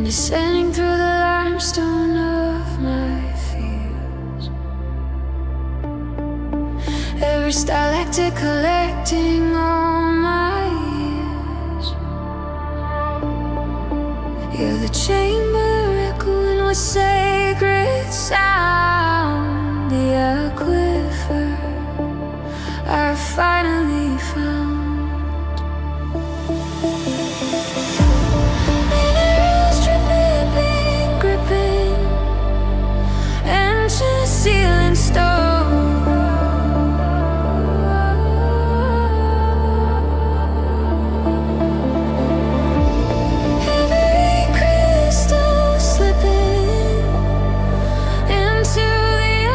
descending through the limestone of my fears. Every stalactite collecting all my years. You're the chamber echoing with sacred sound. The aquifer I finally found. Ceiling stone. Every crystal slipping into the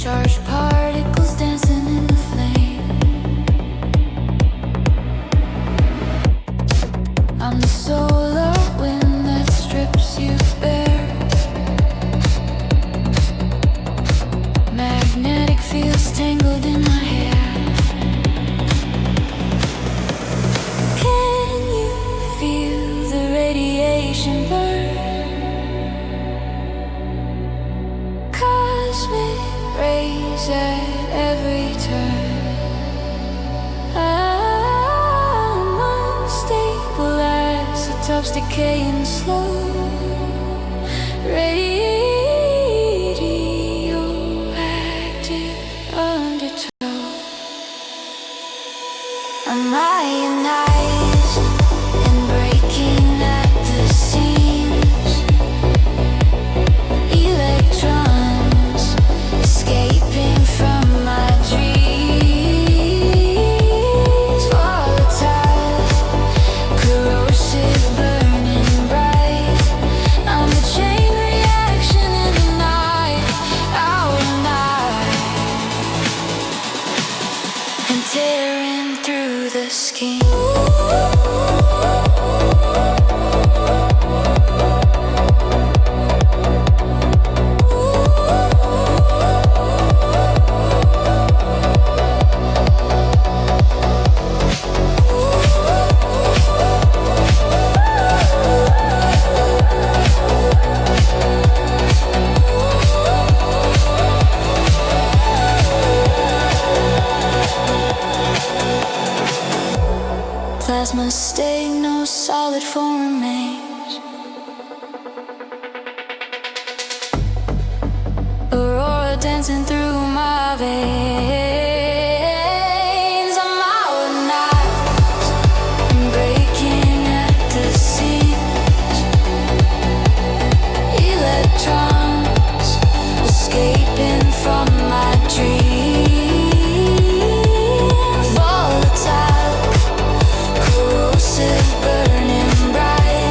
Charged particles dancing in the flame. I'm the solar wind that strips you bare. Magnetic fields tangled in my hair. Can you feel the radiation burn? Cosmic rays at every turn. I'm unstable as the tops decaying slow. Radioactive undertow. I'm ionized and breaking at the seams. Electrons escaping from my dreams. Volatile, corrosive, burning bright. I'm a chain reaction in the night, out and night, and tearing through the skin. Plasma state, no solid form remains. Aurora dancing through my veins. I'm ionized and breaking at the seams. Electrons escaping from my dreams. Volatile, corrosive, burning bright.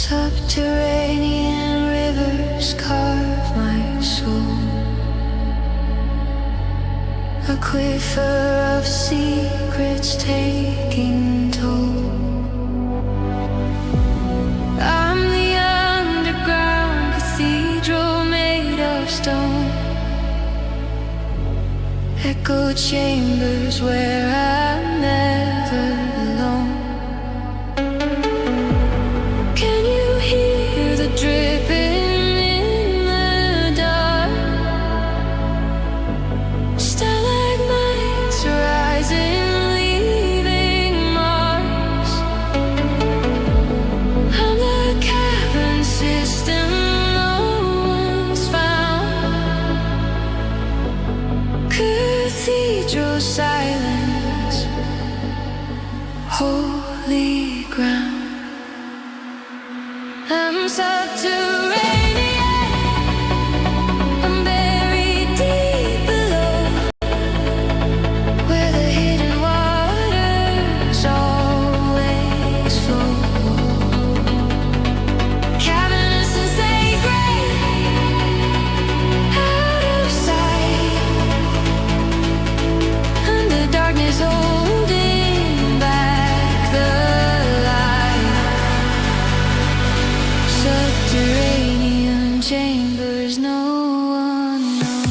Subterranean rivers carve my soul. A quiver of secrets taking toll. I'm the underground cathedral made of stone. Echo chambers where I'm never alone. Can you hear the dripping in the dark? Stalagmites rising, leaving marks. I'm the cavern system no one's found. Cathedral silence, holy ground. I'm subterranean. I'm buried deep below, where the hidden waters always flow. Cavernous and sacred, out of sight, and the darkness holding back the light. Subterranean chambers no one knows.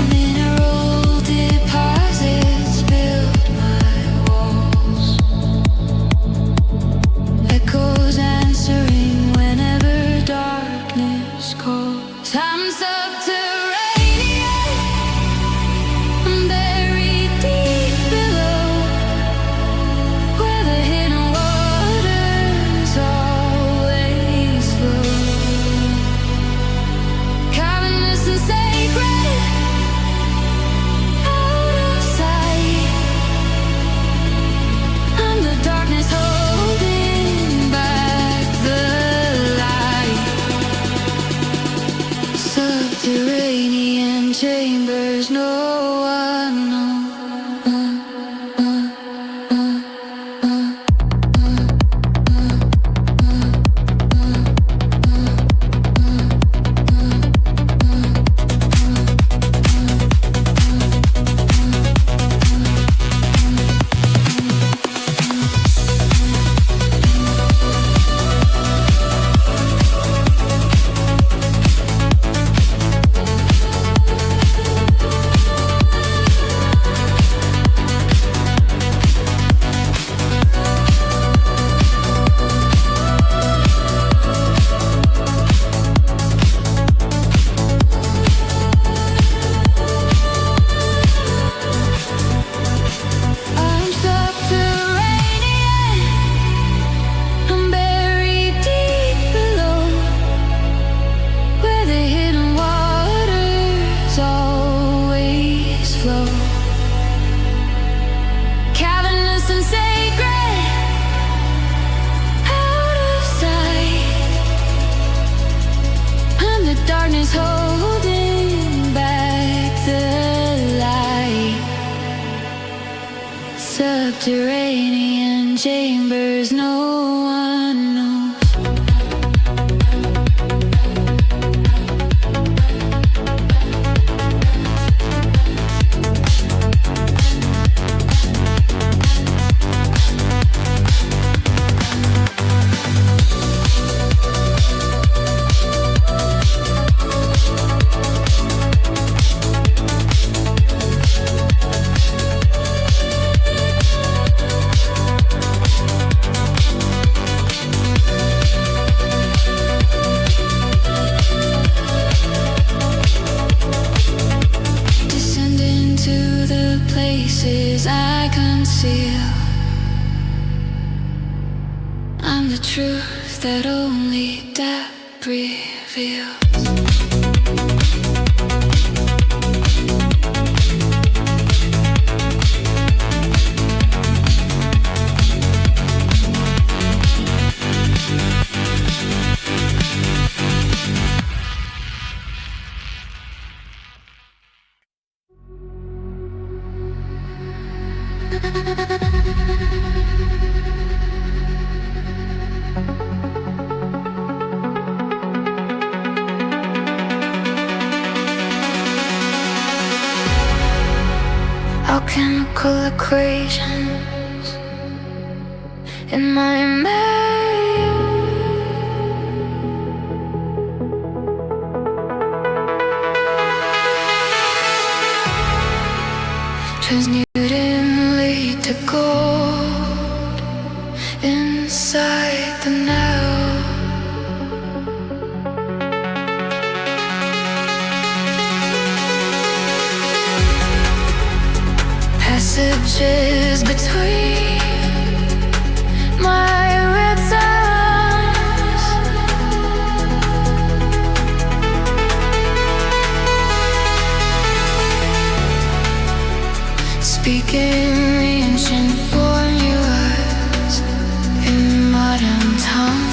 Mineral deposits build my walls. Echoes answering whenever darkness calls. I'm subterranean. I'm buried deep below, where the hidden waters always flow. Cavernous and sacred, out of sight, and the darkness holding back the light. Subterranean chambers no one knows. I'm subterranean. I'm buried deep below, where the hidden waters always flow. Cavernous and sacred, out of sight, and the darkness holding back the light. Subterranean chambers no one knows. I'm the truth. truth that only death reveals. Alchemical equations in my mind, transmuting lead to gold inside the now. Passages between my rhythms, speaking ancient formulas in modern tongues.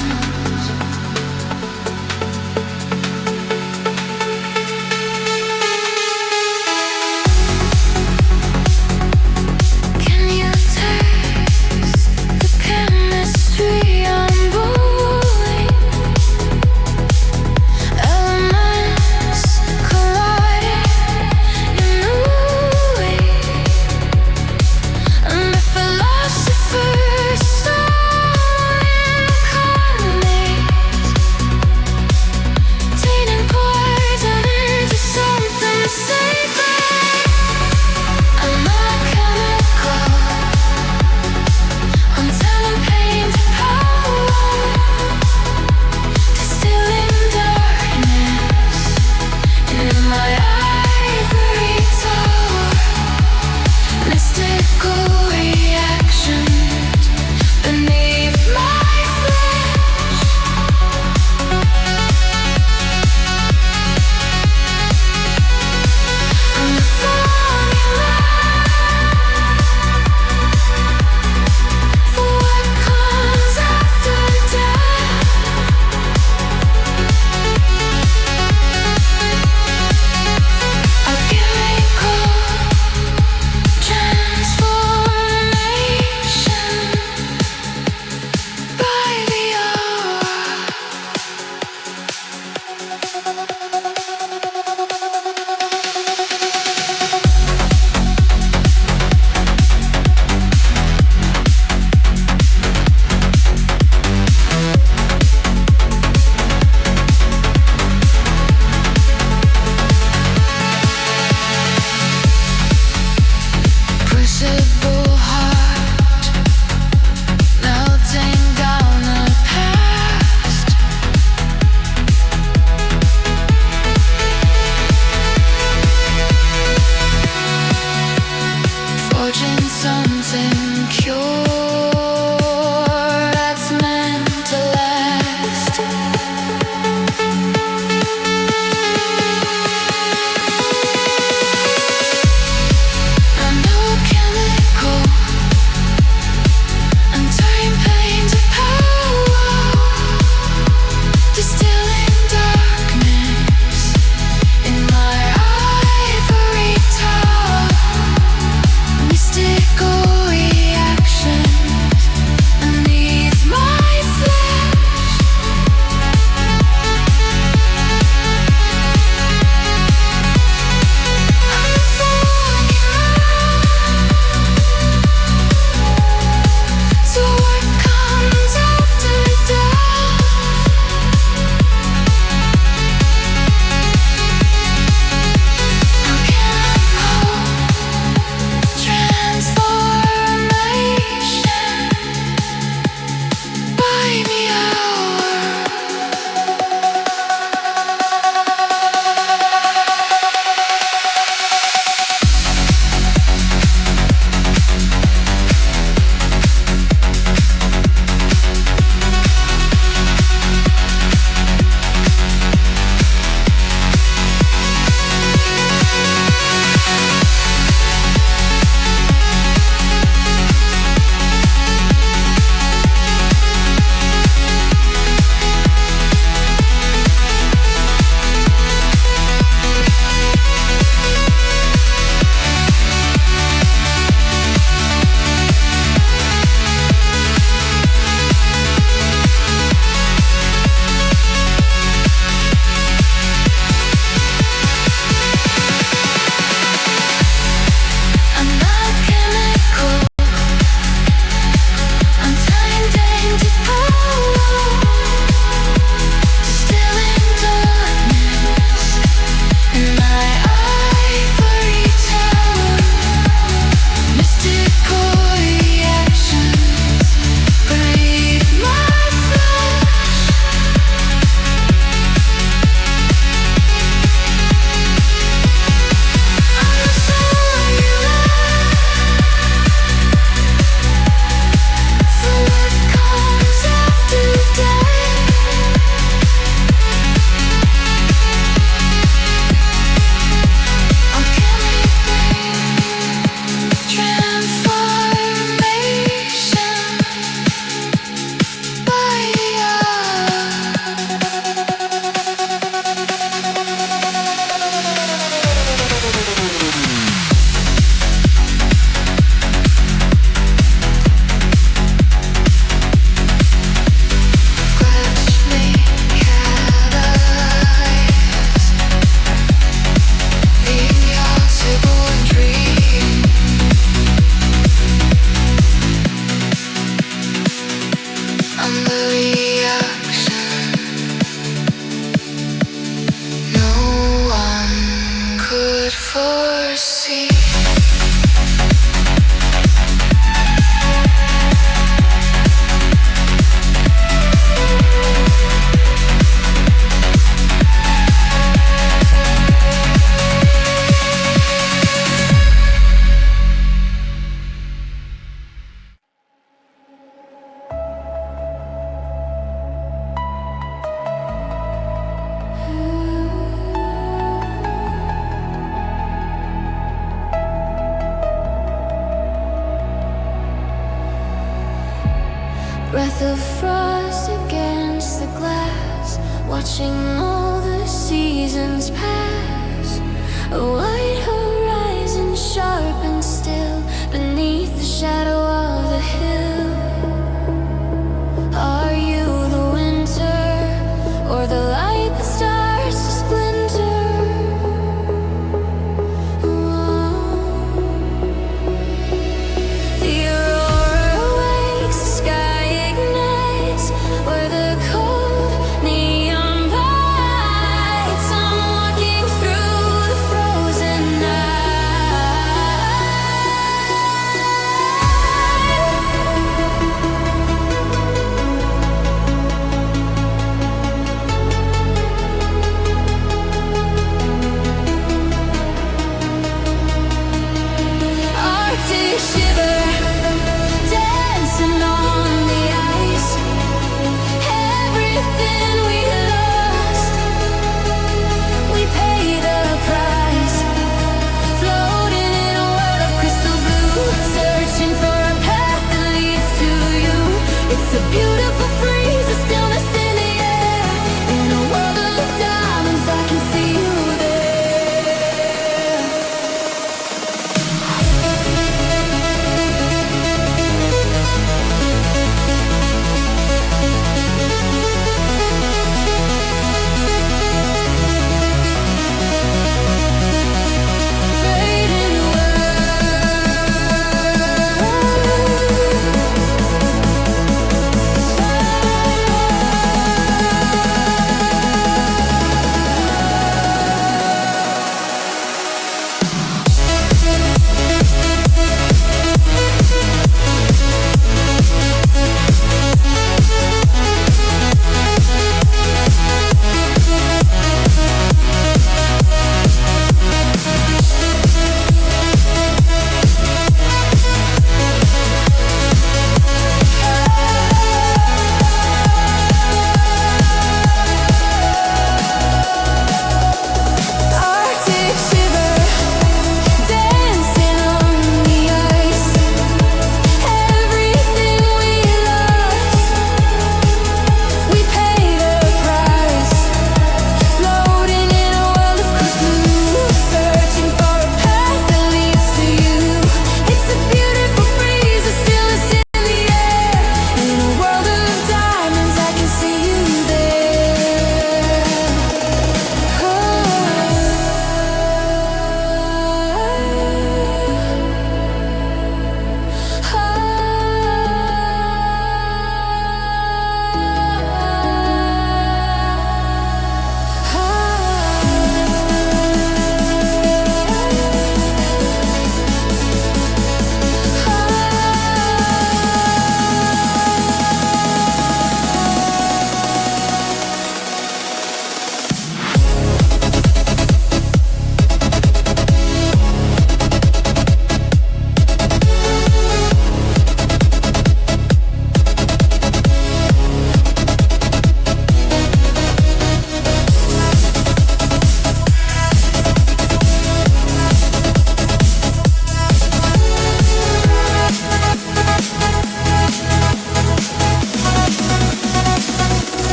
foresee. Breath of frost against the glass, watching all the seasons pass. A white horizon, sharp and still, beneath the shadow of the hill. Are you the winter, or the light that starts to splinter? The aurora wakes, the sky ignites, where the cold neon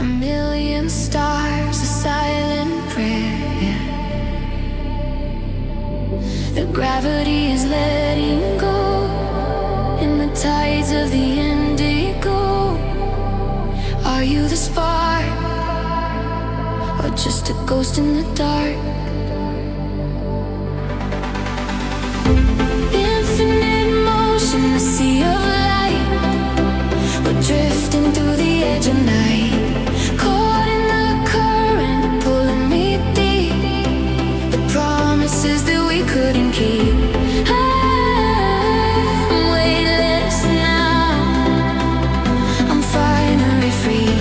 million stars, a silent prayer. The gravity is letting go in the tides of the indigo. Are you the spark, or just a ghost in the dark? Infinite motion, the sea of light. We're drifting through the edge of night, caught in the current, pulling me deep. The promises that we couldn't keep. I'm weightless now, I'm finally free.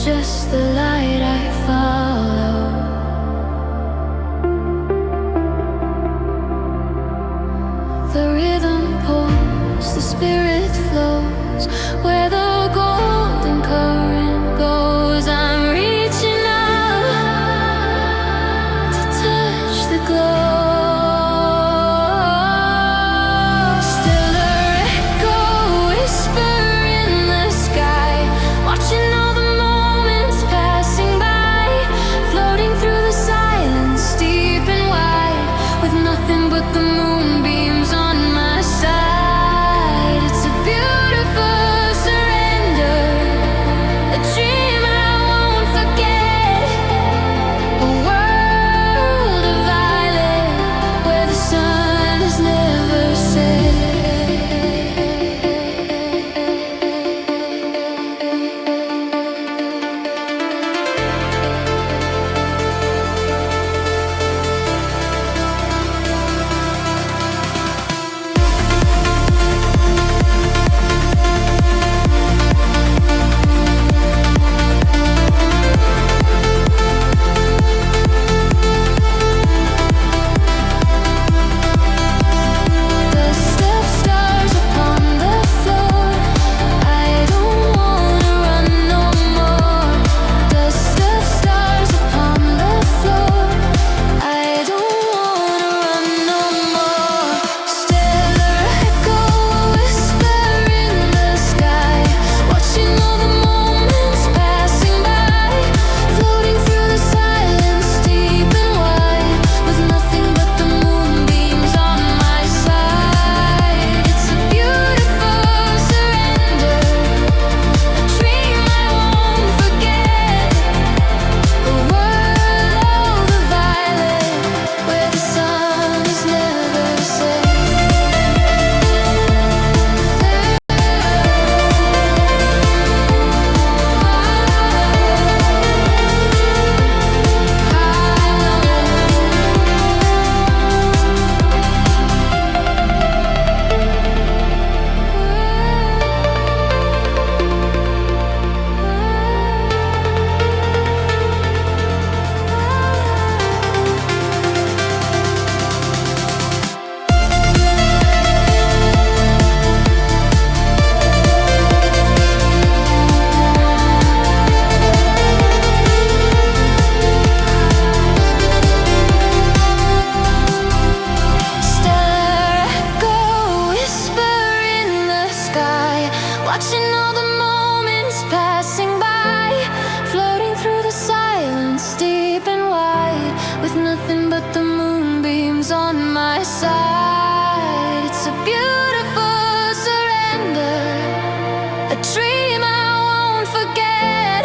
Just the light I follow. The rhythm pulls, the spirit flows. Where the golden current goes, I'm reaching out to touch the glow. Dream I won't forget.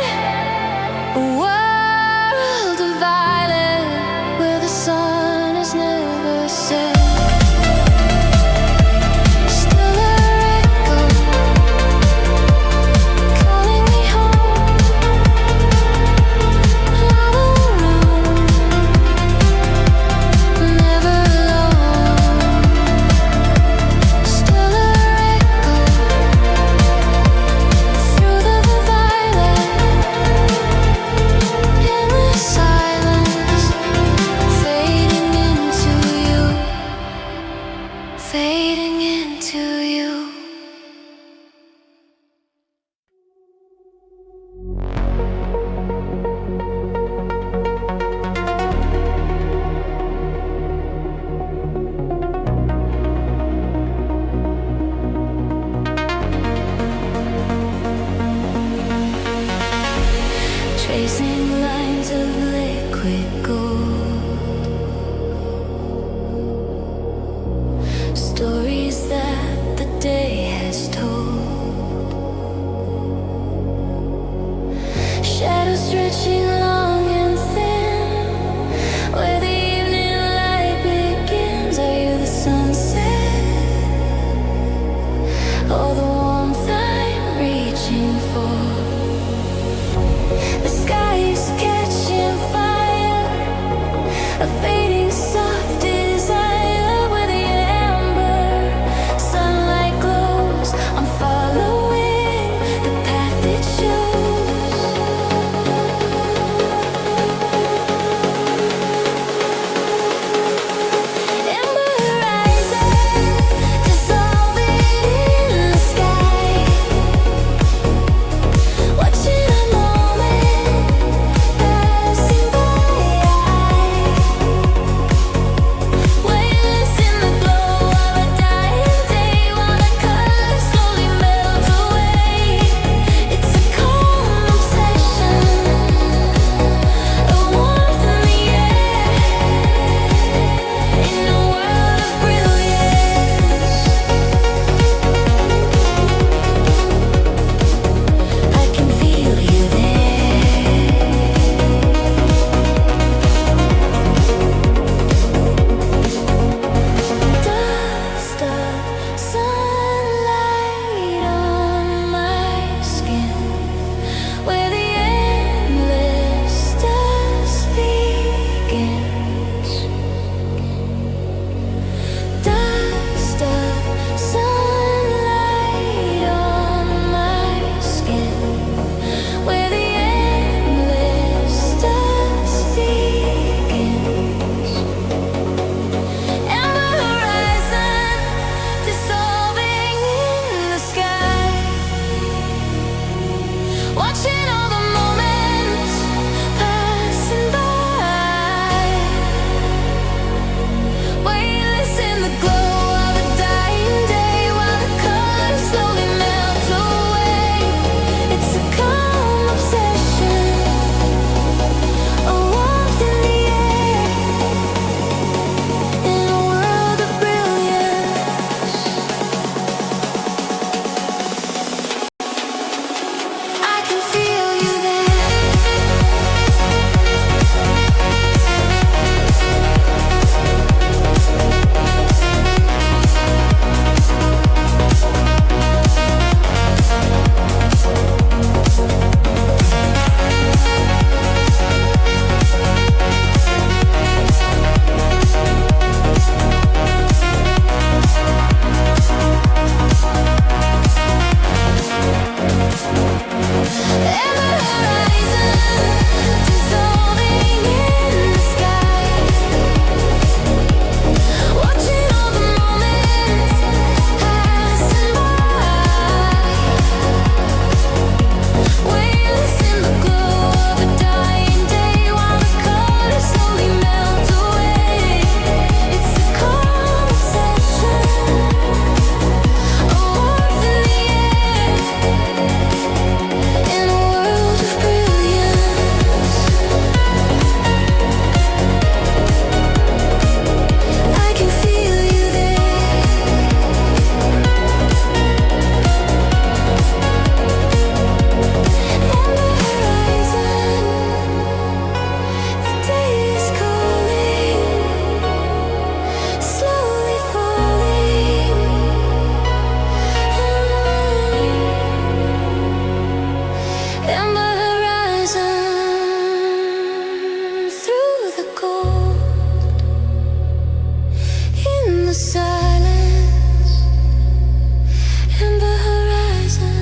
lines of liquid gold, stories that the day has told, shadows stretching long and thin, where the evening light begins. Are you the sunset or the warmth I'm reaching for? The sky is catching fire, a fading soft desire. Where the amber sunlight glows, I'm following the path it shows. Amber horizon, dissolving in the sky, watching a moment passing by. Weightless in the glow of a dying day, while the colors slowly melt away. It's a calm obsession, a warmth in the air, in a world of brilliance. I can feel you there. Dust of sunlight on my skin, where the endless dust begins. Dust of sunlight on my skin, where the endless dust begins. Amber horizon, dissolving in the sky, watching all the moments passing by. Weightless in the glow of a dying day, while the colors slowly melt away. It's a calm obsession, a warmth in the air, in a world of brilliance. I can feel you there. Amber horizon, dissolving in the sky, watching all the moments passing by. Weightless in the glow of a dying day, while the colors slowly melt away. It's a calm obsession, a warmth in the air, in a world of brilliance. I can feel you there. Amber horizon, the day is calling, slowly falling. Amber horizon, through the gold, in the silence. Amber horizon.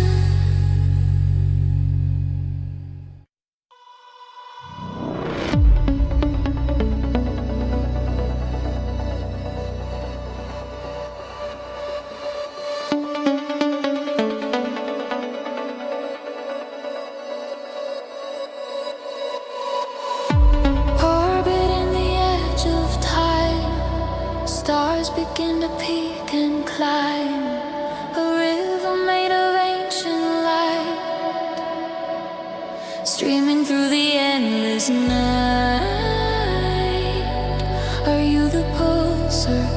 Orbiting the edge of time, stars begin to peak and climb. A river made of ancient light, streaming through the endless tonight. Are you the pulsar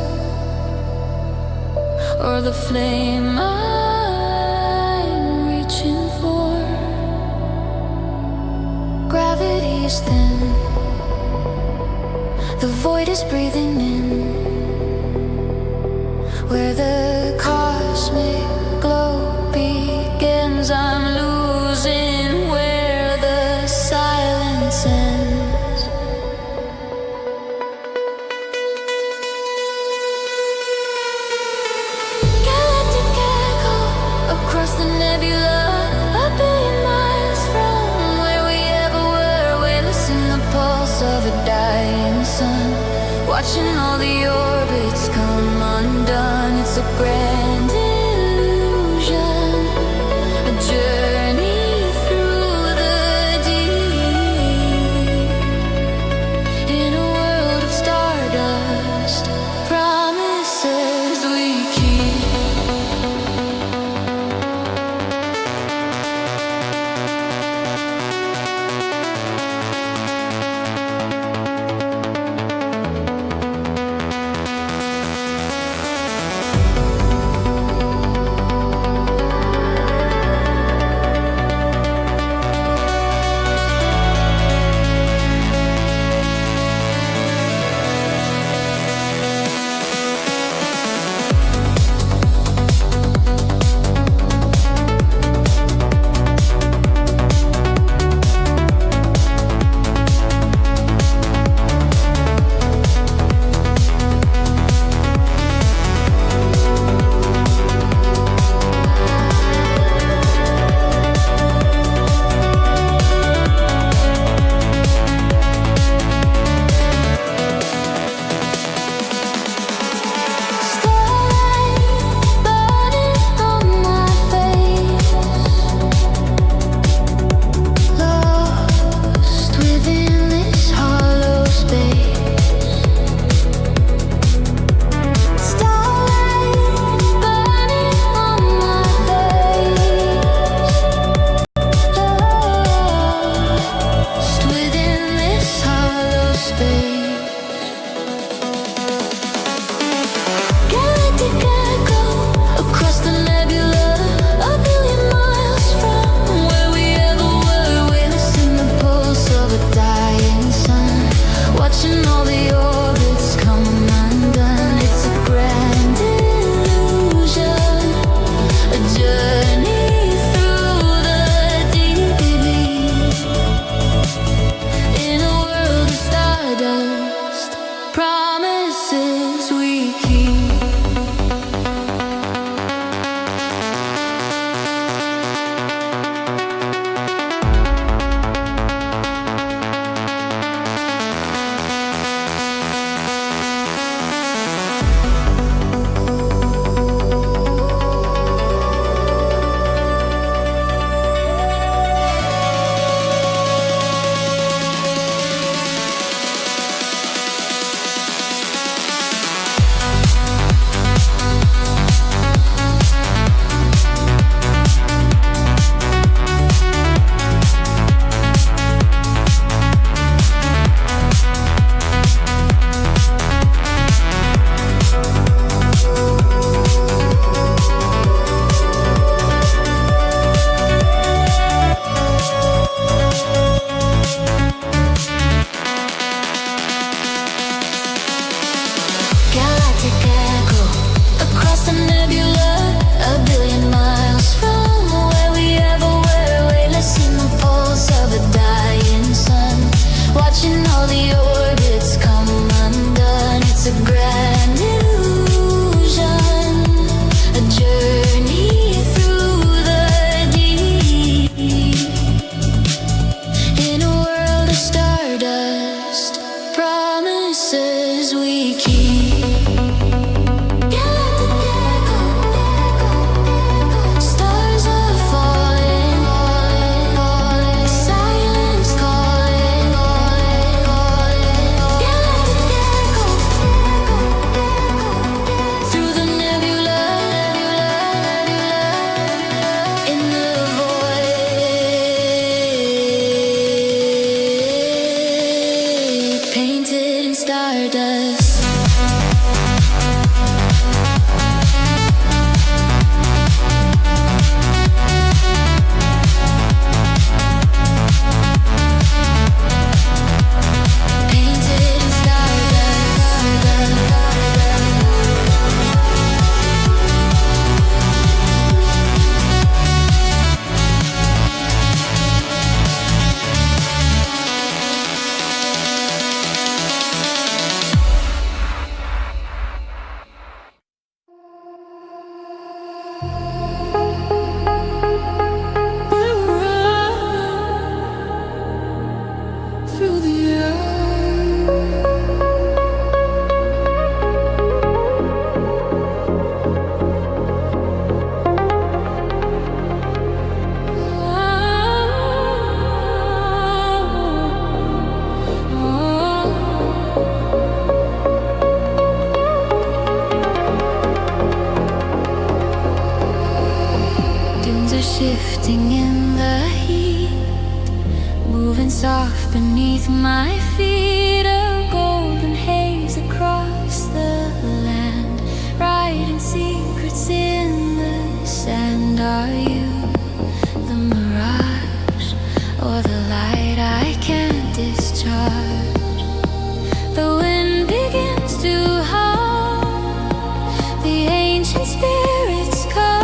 or the flame I'm reaching for? Gravity is thin, the void is breathing in, where the cosmic glow begins. I'm losing where the silence ends. Galactic echo across the nebula, a billion miles from where we ever were. Witnessing the pulse of a dying sun, watching all the orbits come undone. It's a grand illusion, a journey through the deep, in a world of stardust, promises we keep. stardust. Shifting in the heat, moving soft beneath my feet. A golden haze across the land, writing secrets in the sand. Are you the mirage or the light I can't discharge? The wind begins to hum, the ancient spirits come.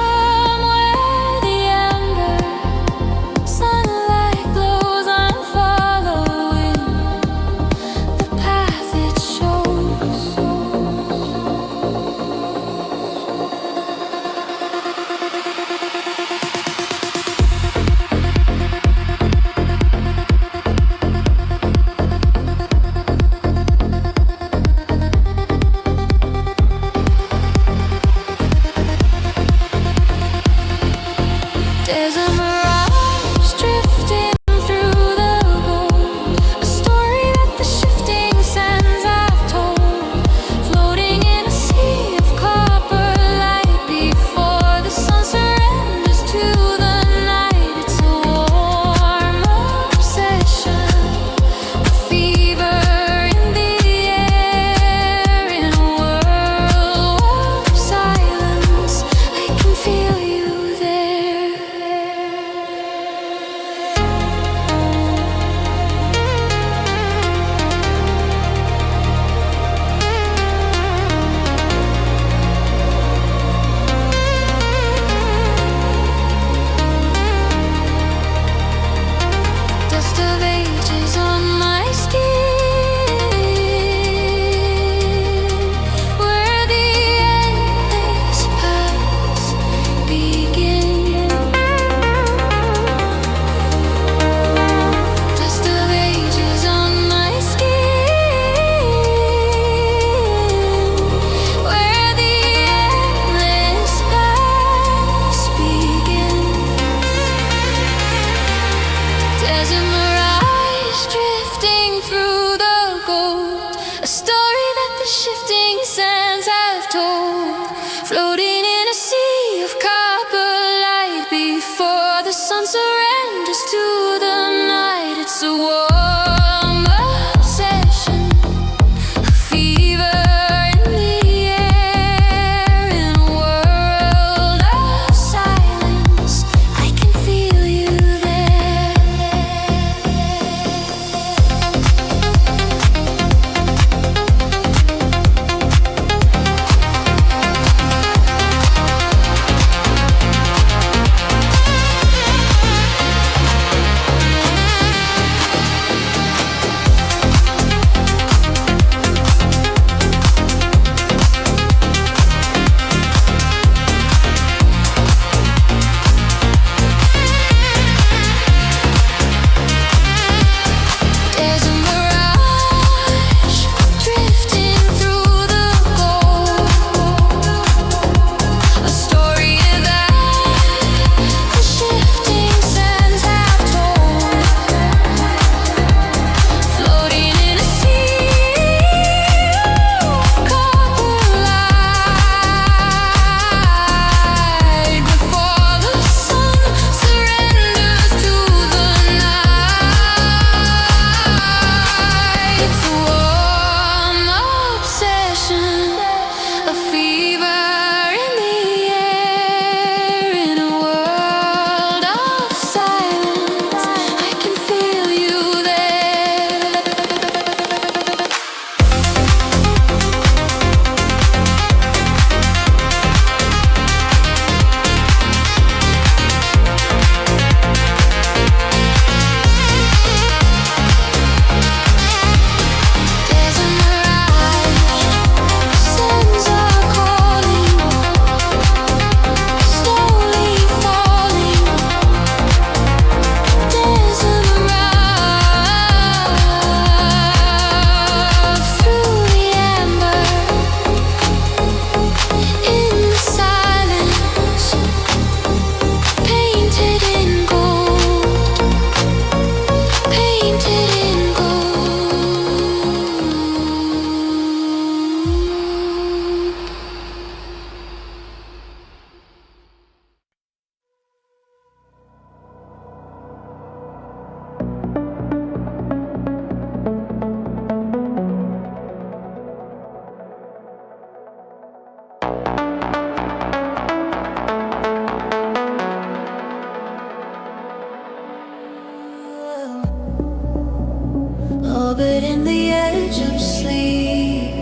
orbiting the edge of sleep.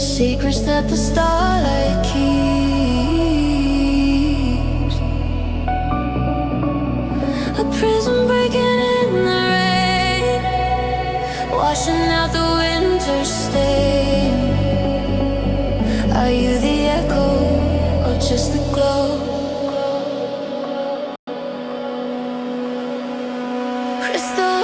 Secrets that the starlight keeps. A prison breaking in the rain, washing out the winter stain. Are you the echo or just the glow? Crystal